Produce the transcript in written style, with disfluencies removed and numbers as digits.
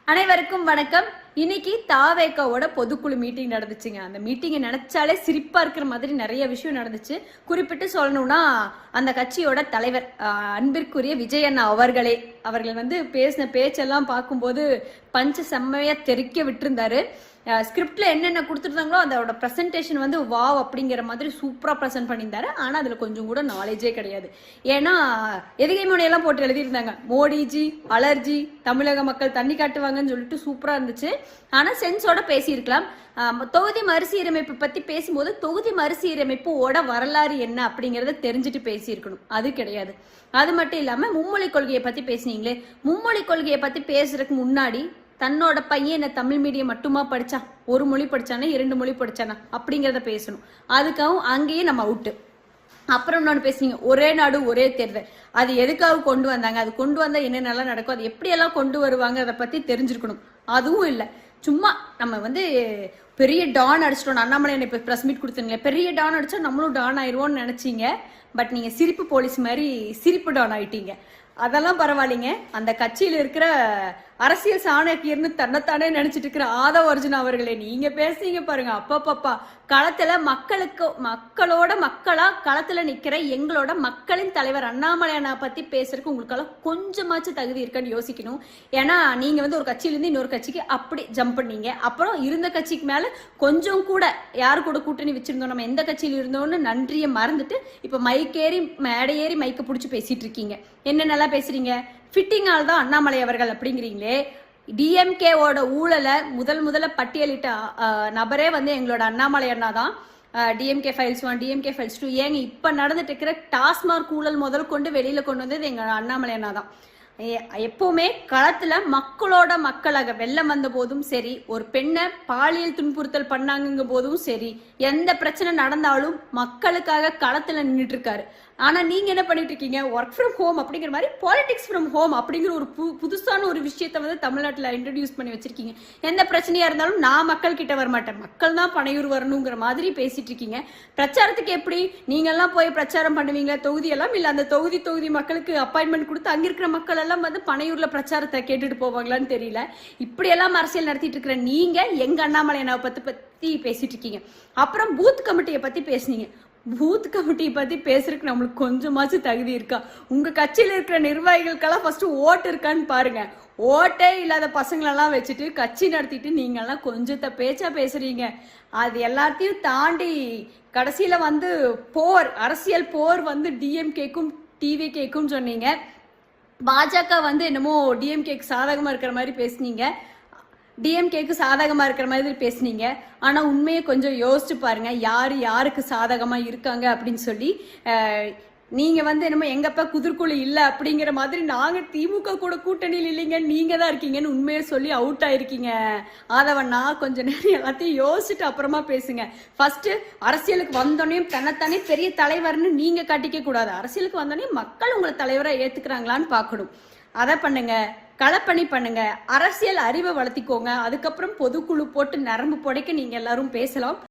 அனைவருக்கும் வணக்கம். இன்னைக்கு தாவேக்காவோட பொதுக்குழு மீட்டிங் நடந்துச்சுங்க. அந்த மீட்டிங்கை நினைச்சாலே சிரிப்பா இருக்கிற மாதிரி நிறைய விஷயம் நடந்துச்சு. குறிப்பிட்டு சொல்லணும்னா அந்த கட்சியோட தலைவர் அன்பிற்குரிய விஜய் அண்ணா அவர்கள் பேசின பேச்செல்லாம் பார்க்கும்போது பஞ்ச செம்மையா தெறிக்க விட்டுருந்தாரு. ஸ்கிரிப்ட்ல என்னென்ன கொடுத்துருந்தாங்களோ அதோட ப்ரெசன்டேஷன் வாவ் அப்படிங்கிற மாதிரி சூப்பரா ப்ரெசென்ட் பண்ணியிருந்தாரு. ஆனா அதுல கொஞ்சம் கூட நாலேஜே கிடையாது. ஏன்னா எதுகை முனையெல்லாம் போட்டு எழுதியிருந்தாங்க, மோடிஜி அலர்ஜி தமிழக மக்கள் தண்ணி காட்டுவாங்கன்னு சொல்லிட்டு சூப்பரா இருந்துச்சு. ஆனா சென்ஸோட பேசியிருக்கலாம். தொகுதி மறுசீரமைப்பு பத்தி பேசும்போது தொகுதி மறுசீரமைப்போட வரலாறு என்ன அப்படிங்கறத தெரிஞ்சுட்டு பேசியிருக்கணும். அது கிடையாது. அது மட்டும் இல்லாம மும்மொழி கொள்கையை பத்தி பேசினீங்களே, மும்மொழி கொள்கையை பத்தி பேசுறதுக்கு முன்னாடி தன்னோட பையன் என்ன தமிழ் மீடியம் மட்டுமா படிச்சான், ஒரு மொழி படிச்சானா 2 மொழி படிச்சானா அப்படிங்கிறத பேசணும். அதுக்காகவும் அங்கேயே நம்ம அவுட்டு. அப்புறம் இன்னொன்று பேசுனீங்க, ஒரே நாடு ஒரே தேர்தல். அது எதுக்காக கொண்டு வந்தாங்க, அது கொண்டு வந்தா என்னென்னலாம் நடக்கும், அது எப்படியெல்லாம் கொண்டு வருவாங்க, அதை பத்தி தெரிஞ்சிருக்கணும். அதுவும் இல்லை. சும்மா நம்ம பெரிய டான் அடிச்சிட்டோம். அண்ணாமலை இப்ப பிரஸ் மீட் கொடுத்தீங்களே, பெரிய டான் அடிச்சா நம்மளும் டான் ஆயிடுவோம்னு நினைச்சீங்க. பட் நீங்க சிரிப்பு போலீஸ் மாதிரி சிரிப்பு டான் ஆயிட்டீங்க. அதெல்லாம் பரவாயில்லைங்க. அந்த கட்சியில இருக்கிற அரசியல் சாணக்கியர்னு தன்னைத்தானே நினைச்சிட்டு இருக்கிற ஆதவ அர்ஜுன் அவர்களே, நீங்க பேசுறீங்க பாருங்க. அப்பப்பா களத்துல மக்களோட மக்களா களத்துல நிக்கிற எங்களோட மக்களின் தலைவர் அண்ணாமலை அண்ணா பத்தி பேசுறதுக்கு உங்களுக்கெல்லாம் கொஞ்சமாச்சும் தகுதி இருக்கான்னு யோசிக்கணும். ஏன்னா நீங்க ஒரு கட்சியில இருந்து இன்னொரு கட்சிக்கு அப்படி ஜம்ப் பண்ணீங்க. அப்புறம் இருந்த கட்சிக்கு மேல கொஞ்சம் கூட யாரு கூட கூட்டணி வச்சிருந்தோம், நம்ம எந்த கட்சியில இருந்தோம்னு நன்றியை மறந்துட்டு இப்ப மைக்கேறி மேடையேறி மைக்க பிடிச்சி பேசிட்டு இருக்கீங்க. என்னென்னலாம் பேசுறீங்க? ஃபிட்டிங் ஆள் தான் அண்ணாமலை அவர்கள் அப்படிங்கிறீங்களே. டிஎம்கேவோட ஊழலை முதல்ல பட்டியலிட்ட நபரே எங்களோட அண்ணாமலை அண்ணா தான். டிஎம்கே ஃபைல்ஸ் 1, டிஎம்கே ஃபைல்ஸ் 2, ஏங்க இப்ப நடந்துட்டு இருக்கிற டாஸ்மார்க் ஊழல் முதல் கொண்டு வெளியில கொண்டு வந்தது எங்க அண்ணாமலை அண்ணா தான். எப்பவுமே களத்துல மக்களோட மக்களாக வெள்ளம் வந்த போதும் சரி, ஒரு பெண்ணை பாலியல் துன்புறுத்தல் பண்ணாங்க போதும் சரி, எந்த பிரச்சனை நடந்தாலும் மக்களுக்காக களத்துல நின்றுட்டு இருக்காரு. ஆனா நீங்க என்ன பண்ணிட்டு இருக்கீங்க, ஒர்க் ஃப்ரம் ஹோம் அப்படிங்கிற மாதிரி பாலிடிக்ஸ் ஃப்ரம் ஹோம் அப்படிங்கிற ஒரு புதுசான ஒரு விஷயத்த தமிழ்நாட்டுல இன்ட்ரடியூஸ் பண்ணி வச்சிருக்கீங்க. எந்த பிரச்சனையா இருந்தாலும் நான் மக்கள் கிட்ட வரமாட்டேன், மக்கள் தான் பனையூர் வரணுங்கிற மாதிரி பேசிட்டு இருக்கீங்க. பிரச்சாரத்துக்கு எப்படி நீங்க எல்லாம் போய் பிரச்சாரம் பண்ணுவீங்களா? தொகுதி எல்லாம் இல்ல, அந்த தொகுதி மக்களுக்கு அப்பாயின்மெண்ட் கொடுத்து அங்க இருக்கிற மக்கள் எல்லாம் பனையூர்ல பிரச்சாரத்தை கேட்டுட்டு போவாங்களான்னு தெரியல. இப்படி எல்லாம் அரசியல் நடத்திட்டு இருக்கிற நீங்க எங்க அண்ணாமலை பத்தி பேசிட்டு இருக்கீங்க. அப்புறம் பூத் கமிட்டியை பத்தி பேசுனீங்க. பூத் கமிட்டி பத்தி பேசுறதுக்கு நம்மளுக்கு கொஞ்சமாச்சும் தகுதி இருக்கா? உங்க கட்சியில இருக்கிற நிர்வாகிகளுக்கெல்லாம் ஃபர்ஸ்ட் ஓட்டு இருக்கான்னு பாருங்க. ஓட்டே இல்லாத பசங்களெல்லாம் வச்சுட்டு கட்சி நடத்திட்டு நீங்க எல்லாம் கொஞ்சத்தை பேச்சா பேசுறீங்க. அது எல்லாத்தையும் தாண்டி கடைசியில போர், அரசியல் போர் டிஎம்கேக்கும் டிவிகேக்கும் சொன்னீங்க. பாஜக என்னமோ டிஎம்கேக்கு சாதகமா இருக்கிற மாதிரி பேசுனீங்க, டிஎம்கேக்கு சாதகமா இருக்கிற மாதிரி பேசுனீங்க. ஆனா உண்மையை கொஞ்சம் யோசிச்சு பாருங்க, யாருக்கு சாதகமா இருக்காங்க அப்படின்னு சொல்லி. நீங்க என்னமோ எங்கப்பா குதிர்குழி இல்ல அப்படிங்கிற மாதிரி, நாங்க திமுக கூட கூட்டணியில் இல்லைங்க, நீங்க தான் இருக்கீங்கன்னு உண்மையை சொல்லி அவுட் ஆயிருக்கீங்க. ஆதவண்ணா கொஞ்சம் நேரம் எல்லாத்தையும் யோசிச்சுட்டு அப்புறமா பேசுங்க. ஃபர்ஸ்ட் அரசியலுக்கு வந்தோடனே தன்னைத்தானே பெரிய தலைவர்னு நீங்க காட்டிக்க கூடாது. அரசியலுக்கு வந்தோடனே மக்கள் உங்களை தலைவரை ஏத்துக்கிறாங்களான்னு பார்க்கணும். அதை பண்ணுங்க, களப்பணி பண்ணுங்க, அரசியல் அறிவை வளர்த்திக்கோங்க. அதுக்கப்புறம் பொதுக்குழு போட்டு நரம்பு புடைக்க நீங்க எல்லாரும் பேசலாம்.